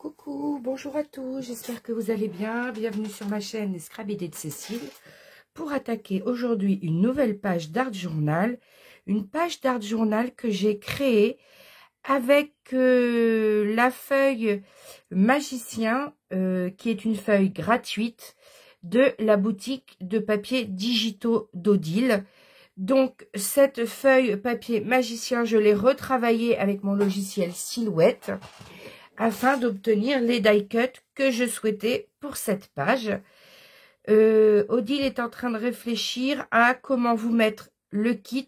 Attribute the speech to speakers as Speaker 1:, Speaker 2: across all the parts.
Speaker 1: Coucou, bonjour à tous, j'espère que vous allez bien. Bienvenue sur ma chaîne Les Scrabidés de Cécile pour attaquer aujourd'hui une nouvelle page d'Art Journal. Une page d'Art Journal que j'ai créée avec la feuille Magicien, qui est une feuille gratuite de la boutique de papier digitaux d'Odile. Donc cette feuille papier Magicien, je l'ai retravaillée avec mon logiciel Silhouette afin d'obtenir les die cuts que je souhaitais pour cette page. Odile est en train de réfléchir à comment vous mettre le kit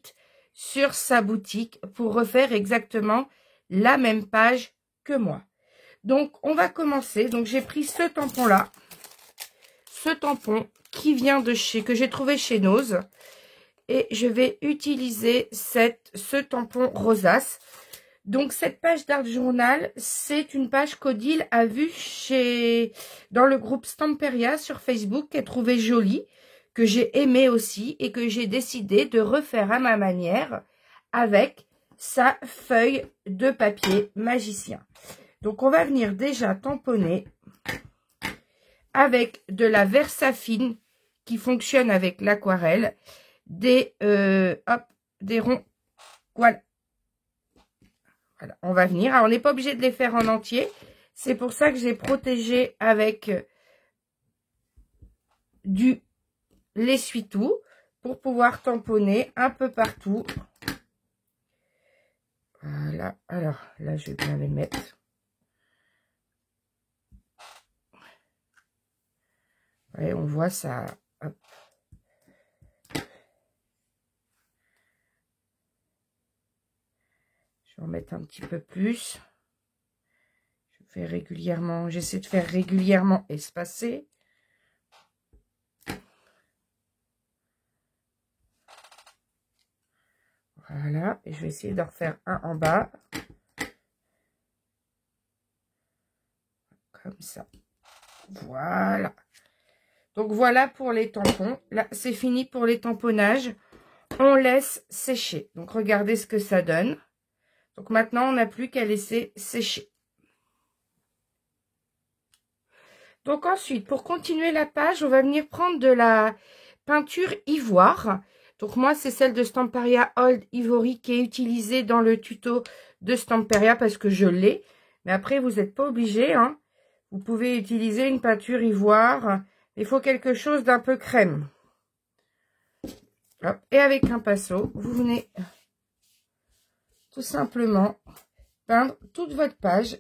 Speaker 1: sur sa boutique pour refaire exactement la même page que moi. Donc, on va commencer. Donc, j'ai pris ce tampon-là. Ce tampon qui vient de chez, que j'ai trouvé chez Nose. Et je vais utiliser ce tampon rosace. Donc, cette page d'Art Journal, c'est une page qu'Odile a vue dans le groupe Stamperia sur Facebook, qu'elle trouvait jolie, que j'ai aimé aussi et que j'ai décidé de refaire à ma manière avec sa feuille de papier Magicien. Donc, on va venir déjà tamponner avec de la Versafine qui fonctionne avec l'aquarelle, des ronds. Voilà. Voilà, on va venir. Alors, on n'est pas obligé de les faire en entier. C'est pour ça que j'ai protégé avec du l'essuie-tout pour pouvoir tamponner un peu partout. Voilà. Alors, là, je vais bien les mettre. Ouais, on voit ça. Hop. Je vais en mettre un petit peu plus. Je fais régulièrement, j'essaie de faire régulièrement espacer. Voilà, et je vais essayer d'en refaire un en bas. Comme ça. Voilà. Donc voilà pour les tampons. Là, c'est fini pour les tamponnages. On laisse sécher. Donc regardez ce que ça donne. Donc maintenant, on n'a plus qu'à laisser sécher. Donc ensuite, pour continuer la page, on va venir prendre de la peinture ivoire. Donc moi, c'est celle de Stamperia Old Ivory qui est utilisée dans le tuto de Stamperia parce que je l'ai. Mais après, vous n'êtes pas obligé, hein. Vous pouvez utiliser une peinture ivoire. Il faut quelque chose d'un peu crème. Hop. Et avec un pinceau, vous venez tout simplement peindre toute votre page.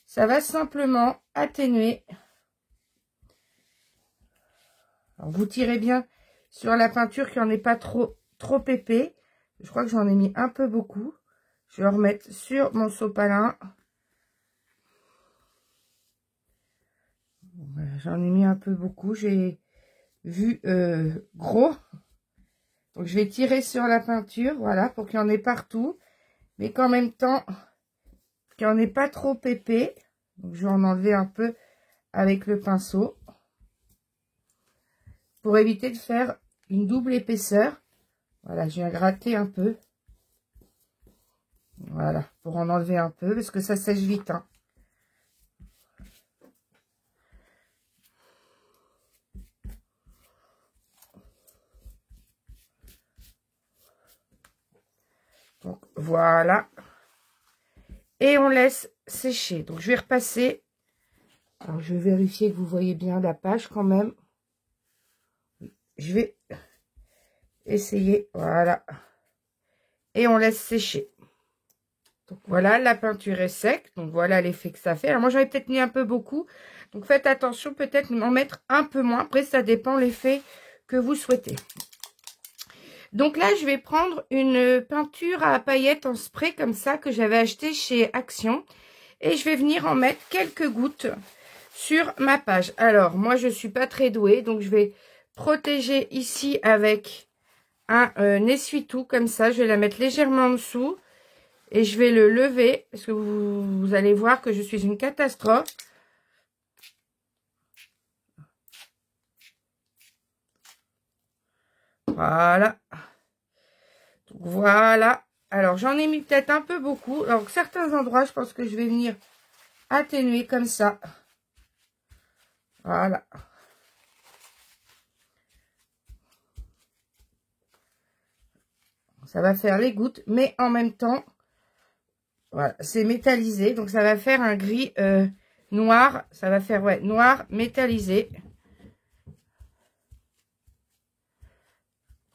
Speaker 1: Ça va simplement atténuer. Alors, vous tirez bien sur la peinture qui n'en est pas trop épais. Je crois que j'en ai mis un peu beaucoup. Je vais le remettre sur mon sopalin. J'en ai mis un peu beaucoup. J'ai vu gros. Donc, je vais tirer sur la peinture, voilà, pour qu'il y en ait partout. Mais qu'en même temps, qu'il n'y en ait pas trop épais. Donc, je vais en enlever un peu avec le pinceau. Pour éviter de faire une double épaisseur. Voilà, je viens gratter un peu. Voilà, pour en enlever un peu, parce que ça sèche vite, hein. Donc, voilà. Et on laisse sécher. Donc, je vais repasser. Alors, je vais vérifier que vous voyez bien la page quand même. Je vais essayer. Voilà. Et on laisse sécher. Donc, voilà, la peinture est sec. Donc, voilà l'effet que ça fait. Alors, moi, j'avais peut-être mis un peu beaucoup. Donc, faites attention, peut-être m'en mettre un peu moins. Après, ça dépend l'effet que vous souhaitez. Donc là, je vais prendre une peinture à paillettes en spray comme ça que j'avais acheté chez Action. Et je vais venir en mettre quelques gouttes sur ma page. Alors, moi, je suis pas très douée. Donc, je vais protéger ici avec un essuie-tout comme ça. Je vais la mettre légèrement en dessous. Et je vais le lever parce que vous allez voir que je suis une catastrophe. Voilà. Donc, voilà. Alors, j'en ai mis peut-être un peu beaucoup. Alors, certains endroits, je pense que je vais venir atténuer comme ça. Voilà. Ça va faire les gouttes, mais en même temps, voilà, c'est métallisé. Donc, ça va faire un gris noir. Ça va faire, ouais, noir métallisé.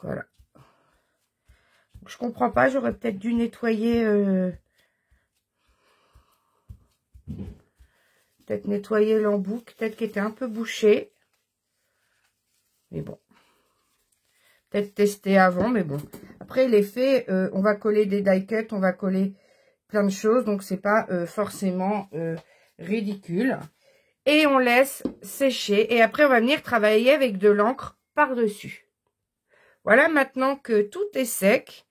Speaker 1: Voilà. Je comprends pas, j'aurais peut-être dû nettoyer... peut-être nettoyer l'embout, peut-être qu'il était un peu bouché. Mais bon. Peut-être tester avant, mais bon. Après, l'effet, on va coller des die cuts, on va coller plein de choses. Donc, c'est pas forcément ridicule. Et on laisse sécher. Et après, on va venir travailler avec de l'encre par-dessus. Voilà, maintenant que tout est sec.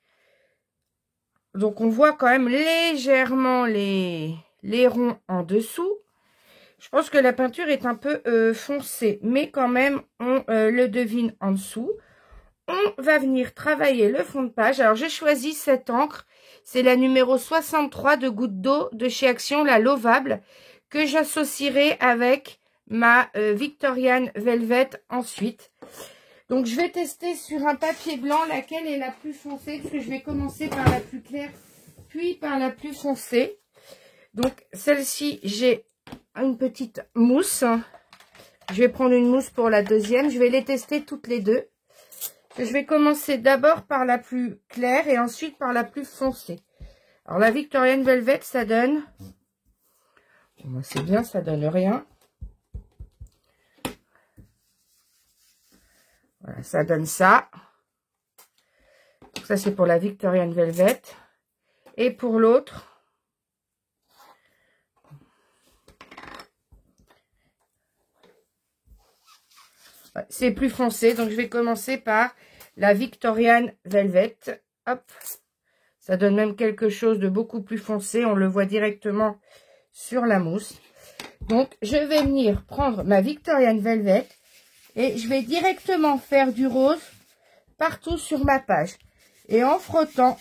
Speaker 1: Donc, on voit quand même légèrement les ronds en dessous. Je pense que la peinture est un peu foncée, mais quand même, on le devine en dessous. On va venir travailler le fond de page. Alors, j'ai choisi cette encre. C'est la numéro 63 de Goutte d'eau de chez Action, la Lovable, que j'associerai avec ma Victorian Velvet ensuite. Donc, je vais tester sur un papier blanc laquelle est la plus foncée, parce que je vais commencer par la plus claire, puis par la plus foncée. Donc, celle-ci, j'ai une petite mousse. Je vais prendre une mousse pour la deuxième. Je vais les tester toutes les deux. Je vais commencer d'abord par la plus claire et ensuite par la plus foncée. Alors, la Victorian Velvet, ça donne... Bon, c'est bien, ça donne rien. Voilà, ça donne ça. Donc, ça, c'est pour la Victorian Velvet. Et pour l'autre... c'est plus foncé, donc je vais commencer par la Victorian Velvet. Hop, ça donne même quelque chose de beaucoup plus foncé. On le voit directement sur la mousse. Donc, je vais venir prendre ma Victorian Velvet et je vais directement faire du rose partout sur ma page. Et en frottant,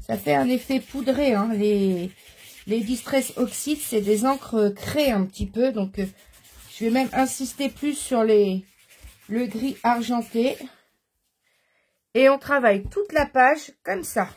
Speaker 1: ça fait un effet poudré, hein. Les Distress Oxide, c'est des encres créées un petit peu. Donc, je vais même insister plus sur le gris argenté. Et on travaille toute la page comme ça.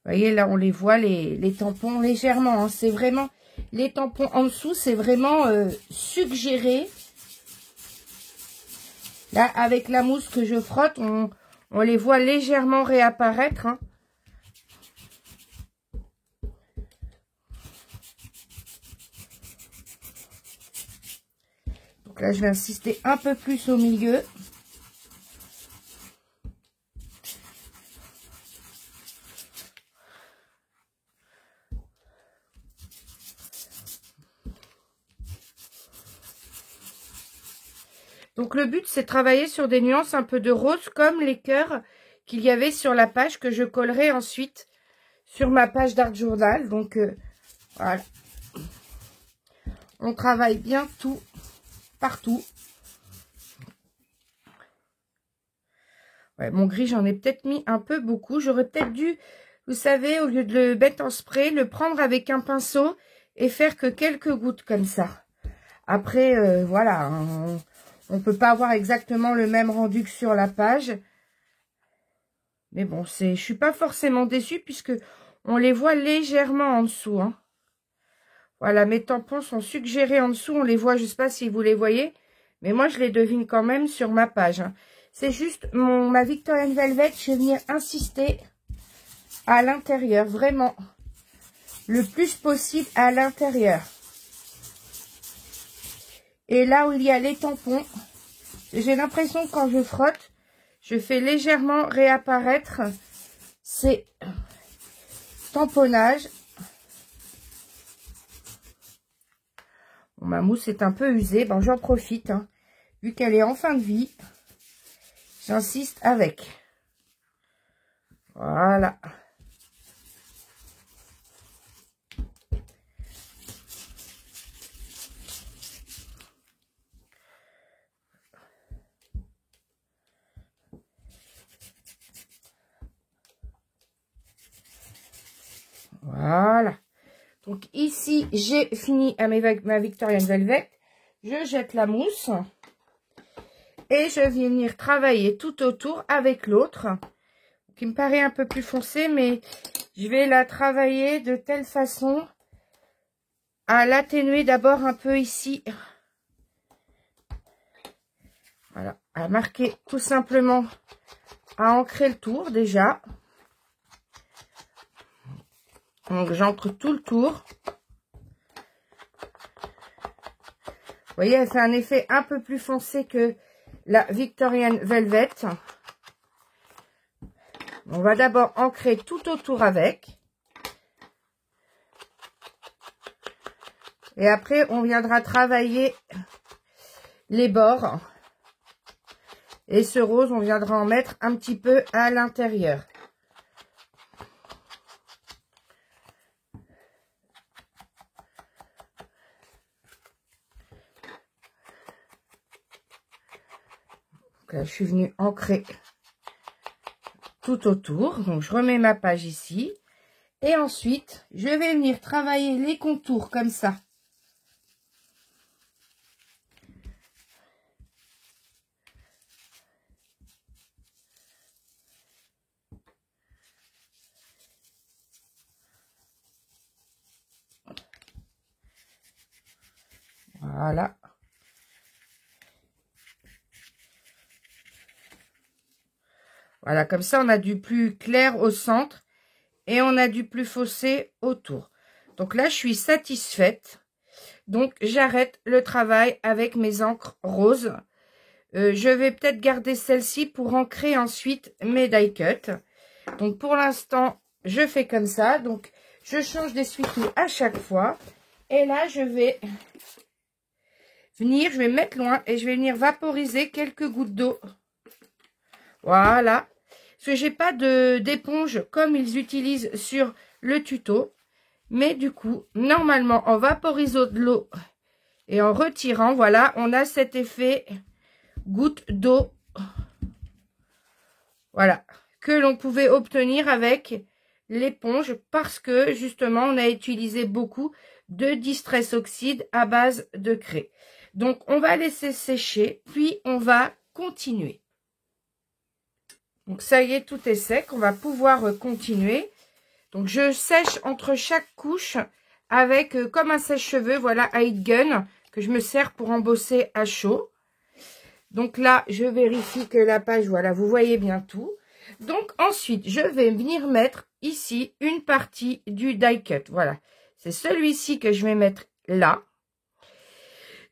Speaker 1: Vous voyez, là, on les voit, les tampons légèrement. Hein. C'est vraiment, les tampons en dessous, c'est vraiment suggéré. Là, avec la mousse que je frotte, on les voit légèrement réapparaître. Hein. Donc là, je vais insister un peu plus au milieu. Donc, le but, c'est de travailler sur des nuances un peu de rose, comme les cœurs qu'il y avait sur la page que je collerai ensuite sur ma page d'Art Journal. Donc, voilà. On travaille bien tout, partout. Ouais, mon gris, j'en ai peut-être mis un peu beaucoup. J'aurais peut-être dû, vous savez, au lieu de le mettre en spray, le prendre avec un pinceau et faire que quelques gouttes comme ça. Après, voilà, on ne peut pas avoir exactement le même rendu que sur la page. Mais bon, je suis pas forcément déçue puisque on les voit légèrement en dessous. Hein. Voilà, mes tampons sont suggérés en dessous. On les voit, je ne sais pas si vous les voyez. Mais moi, je les devine quand même sur ma page. Hein. C'est juste ma Victorian Velvet. Je vais venir insister à l'intérieur. Vraiment, le plus possible à l'intérieur. Et là où il y a les tampons, j'ai l'impression que quand je frotte, je fais légèrement réapparaître ces tamponnages. Bon, ma mousse est un peu usée, bon, j'en profite, hein. Vu qu'elle est en fin de vie, j'insiste avec. Voilà. Voilà. Donc ici, j'ai fini avec ma Victorian Velvet. Je jette la mousse. Et je vais venir travailler tout autour avec l'autre. Qui me paraît un peu plus foncé, mais je vais la travailler de telle façon à l'atténuer d'abord un peu ici. Voilà. À marquer tout simplement, à ancrer le tour déjà. Donc j'ancre tout le tour. Vous voyez, elle fait un effet un peu plus foncé que la Victorian Velvet. On va d'abord ancrer tout autour avec. Et après, on viendra travailler les bords. Et ce rose, on viendra en mettre un petit peu à l'intérieur. Là, je suis venue ancrer tout autour. Donc, je remets ma page ici. Et ensuite, je vais venir travailler les contours comme ça. Voilà. Voilà, comme ça, on a du plus clair au centre et on a du plus foncé autour. Donc là, je suis satisfaite. Donc, j'arrête le travail avec mes encres roses. Je vais peut-être garder celle-ci pour ancrer ensuite mes die cut. Donc, pour l'instant, je fais comme ça. Donc, je change d'essuie-tout à chaque fois. Et là, je vais venir, je vais mettre loin et je vais venir vaporiser quelques gouttes d'eau. Voilà. Parce que j'ai pas d'éponge comme ils utilisent sur le tuto. Mais du coup, normalement, en vaporisant de l'eau et en retirant, voilà, on a cet effet goutte d'eau. Voilà. Que l'on pouvait obtenir avec l'éponge parce que, justement, on a utilisé beaucoup de Distress Oxide à base de craie. Donc, on va laisser sécher, puis on va continuer. Donc, ça y est, tout est sec. On va pouvoir continuer. Donc, je sèche entre chaque couche avec, comme un sèche-cheveux, voilà, à heat gun, que je me sers pour embosser à chaud. Donc là, je vérifie que la page, voilà, vous voyez bien tout. Donc, ensuite, je vais venir mettre ici une partie du die cut. Voilà, c'est celui-ci que je vais mettre là.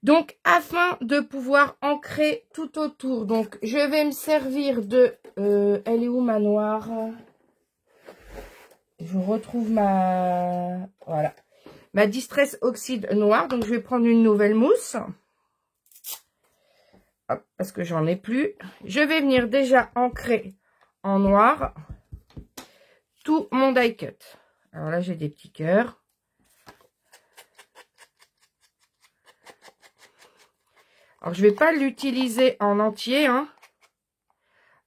Speaker 1: Donc, afin de pouvoir ancrer tout autour, donc je vais me servir de... elle est où ma noire? Je retrouve ma... Voilà. Ma Distress Oxide noire. Donc, je vais prendre une nouvelle mousse. Hop, parce que j'en ai plus. Je vais venir déjà ancrer en noir tout mon die cut. Alors là, j'ai des petits cœurs. Alors, je vais pas l'utiliser en entier, hein.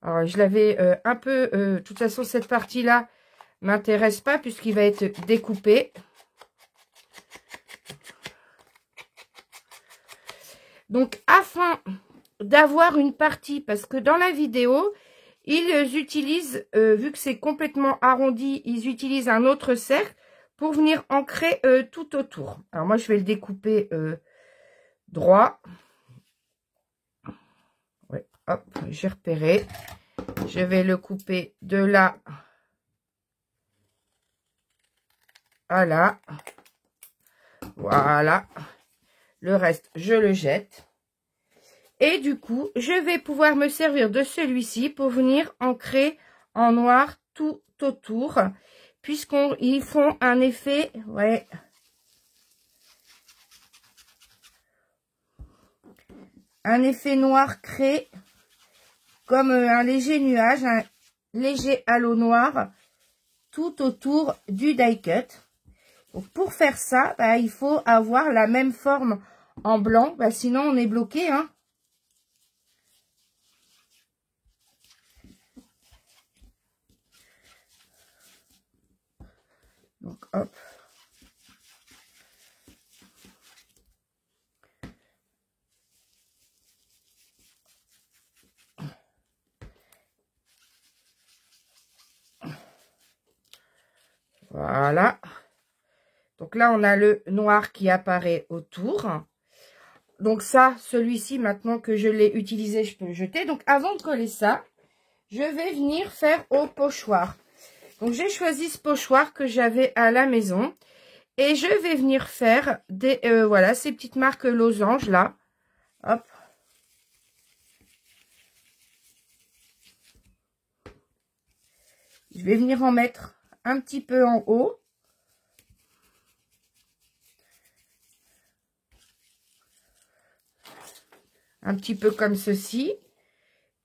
Speaker 1: Alors, je l'avais un peu... de toute façon, cette partie-là m'intéresse pas puisqu'il va être découpé. Donc, afin d'avoir une partie, parce que dans la vidéo, ils utilisent, vu que c'est complètement arrondi, ils utilisent un autre cercle pour venir ancrer tout autour. Alors, moi, je vais le découper droit. Ouais, hop, j'ai repéré. Je vais le couper de là à là. Voilà. Le reste, je le jette. Et du coup, je vais pouvoir me servir de celui-ci pour venir ancrer en noir tout autour. Puisqu'ils font un effet, ouais, un effet noir craie, comme un léger nuage, un léger halo noir, tout autour du die cut. Donc pour faire ça, bah, il faut avoir la même forme en blanc, bah, sinon on est bloqué, hein. Donc hop. Voilà. Donc là, on a le noir qui apparaît autour. Donc ça, celui-ci, maintenant que je l'ai utilisé, je peux le jeter. Donc avant de coller ça, je vais venir faire au pochoir. Donc j'ai choisi ce pochoir que j'avais à la maison. Et je vais venir faire des, voilà, ces petites marques losanges là. Hop. Je vais venir en mettre un petit peu en haut. Un petit peu comme ceci.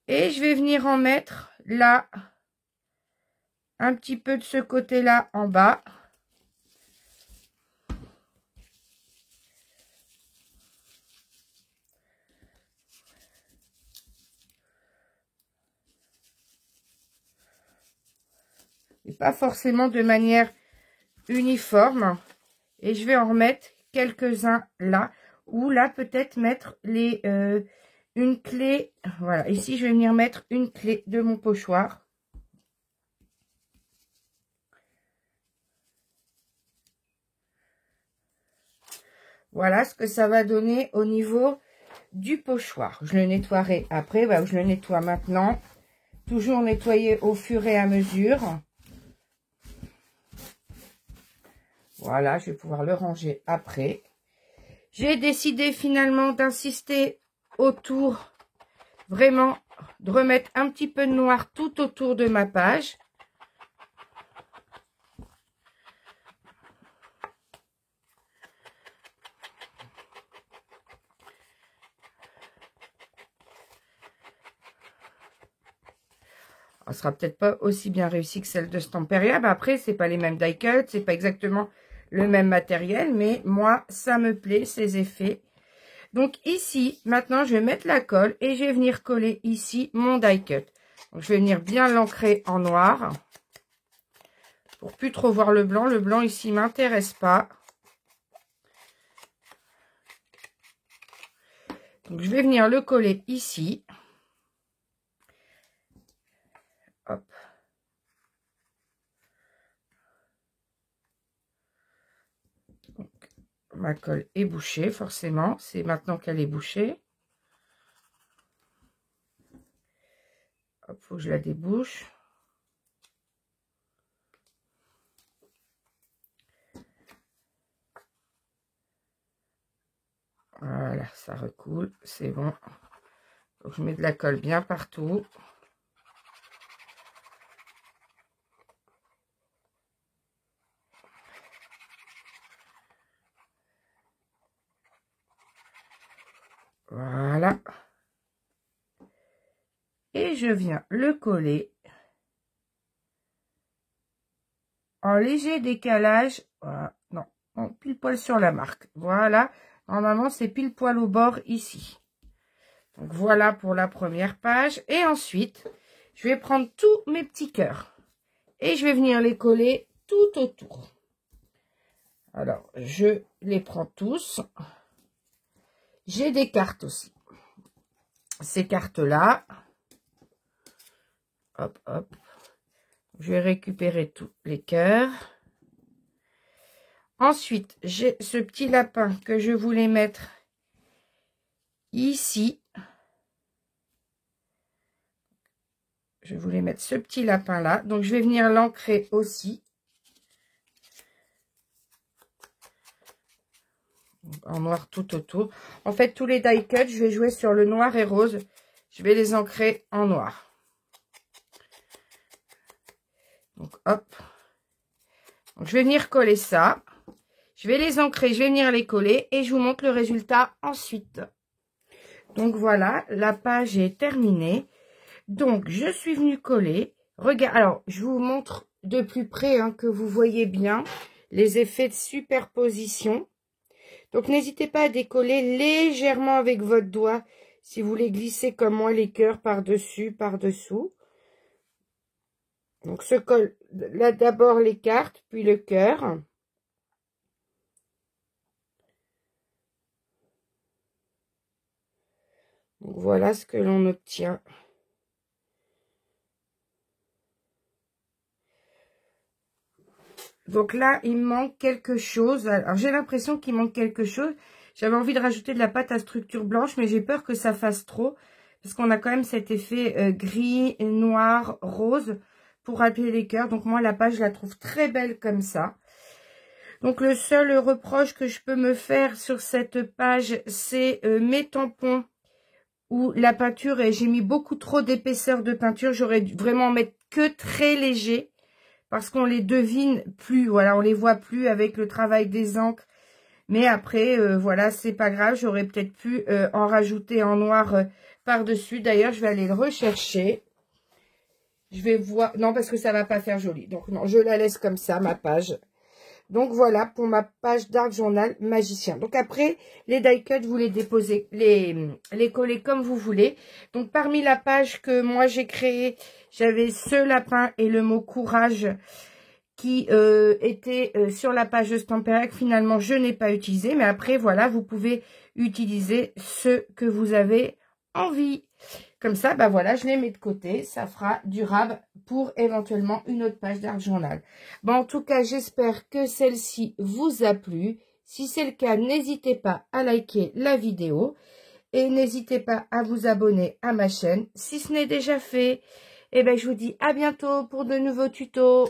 Speaker 1: Et je vais venir en mettre là, un petit peu de ce côté-là en bas. Et pas forcément de manière uniforme. Et je vais en remettre quelques-uns là. Ou là, peut-être mettre les, une clé. Voilà, ici, je vais venir mettre une clé de mon pochoir. Voilà ce que ça va donner au niveau du pochoir. Je le nettoierai après. Bah, je le nettoie maintenant. Toujours nettoyer au fur et à mesure. Voilà, je vais pouvoir le ranger après. J'ai décidé finalement d'insister autour, vraiment, de remettre un petit peu de noir tout autour de ma page. Elle sera peut-être pas aussi bien réussie que celle de Stamperia. Mais après, c'est pas les mêmes die cuts, c'est pas exactement le même matériel, mais moi, ça me plaît, ces effets. Donc ici, maintenant, je vais mettre la colle et je vais venir coller ici mon die cut. Donc, je vais venir bien l'ancrer en noir. Pour plus trop voir le blanc. Le blanc ici m'intéresse pas. Donc je vais venir le coller ici. Hop. Donc, ma colle est bouchée, forcément. C'est maintenant qu'elle est bouchée. Hop, faut que je la débouche. Voilà, ça recoule, c'est bon. Donc, je mets de la colle bien partout. Voilà. Et je viens le coller en léger décalage. Voilà. Non, pile poil sur la marque. Voilà. Normalement, c'est pile poil au bord ici. Donc voilà pour la première page. Et ensuite, je vais prendre tous mes petits cœurs. Et je vais venir les coller tout autour. Alors, je les prends tous. J'ai des cartes aussi. Ces cartes-là. Hop, hop. Je vais récupérer tous les cœurs. Ensuite, j'ai ce petit lapin que je voulais mettre ici. Je voulais mettre ce petit lapin là. Donc, je vais venir l'ancrer aussi. En noir tout autour. En fait, tous les die cuts, je vais jouer sur le noir et rose. Je vais les ancrer en noir. Donc, hop. Donc, je vais venir coller ça. Je vais les ancrer, je vais venir les coller et je vous montre le résultat ensuite. Donc, voilà, la page est terminée. Donc, je suis venue coller. Regarde, alors, je vous montre de plus près, hein, que vous voyez bien les effets de superposition. Donc, n'hésitez pas à décoller légèrement avec votre doigt si vous voulez glisser comme moi les cœurs par-dessus, par-dessous. Donc, se colle là d'abord les cartes, puis le cœur. Donc, voilà ce que l'on obtient. Donc là, il me manque quelque chose. Alors, j'ai l'impression qu'il manque quelque chose. J'avais envie de rajouter de la pâte à structure blanche, mais j'ai peur que ça fasse trop. Parce qu'on a quand même cet effet gris, noir, rose pour rappeler les cœurs. Donc moi, la page, je la trouve très belle comme ça. Donc le seul reproche que je peux me faire sur cette page, c'est mes tampons où la peinture, j'ai mis beaucoup trop d'épaisseur de peinture. J'aurais dû vraiment mettre que très léger. Parce qu'on les devine plus, voilà, on les voit plus avec le travail des encres. Mais après, voilà, c'est pas grave, j'aurais peut-être pu en rajouter en noir par-dessus. D'ailleurs, je vais aller le rechercher. Je vais voir, non, parce que ça va pas faire joli. Donc non, je la laisse comme ça, ma page. Donc voilà pour ma page Dark Journal Magicien. Donc après, les die cuts, vous les déposez, les collez comme vous voulez. Donc parmi la page que moi j'ai créée, j'avais ce lapin et le mot courage qui était sur la page de Stampin' Up. Finalement, je n'ai pas utilisé. Mais après, voilà, vous pouvez utiliser ce que vous avez envie. Comme ça, bah voilà, je les mets de côté. Ça fera durable pour éventuellement une autre page Dark Journal. Bon, en tout cas, j'espère que celle-ci vous a plu. Si c'est le cas, n'hésitez pas à liker la vidéo. Et n'hésitez pas à vous abonner à ma chaîne si ce n'est déjà fait. Et ben, je vous dis à bientôt pour de nouveaux tutos.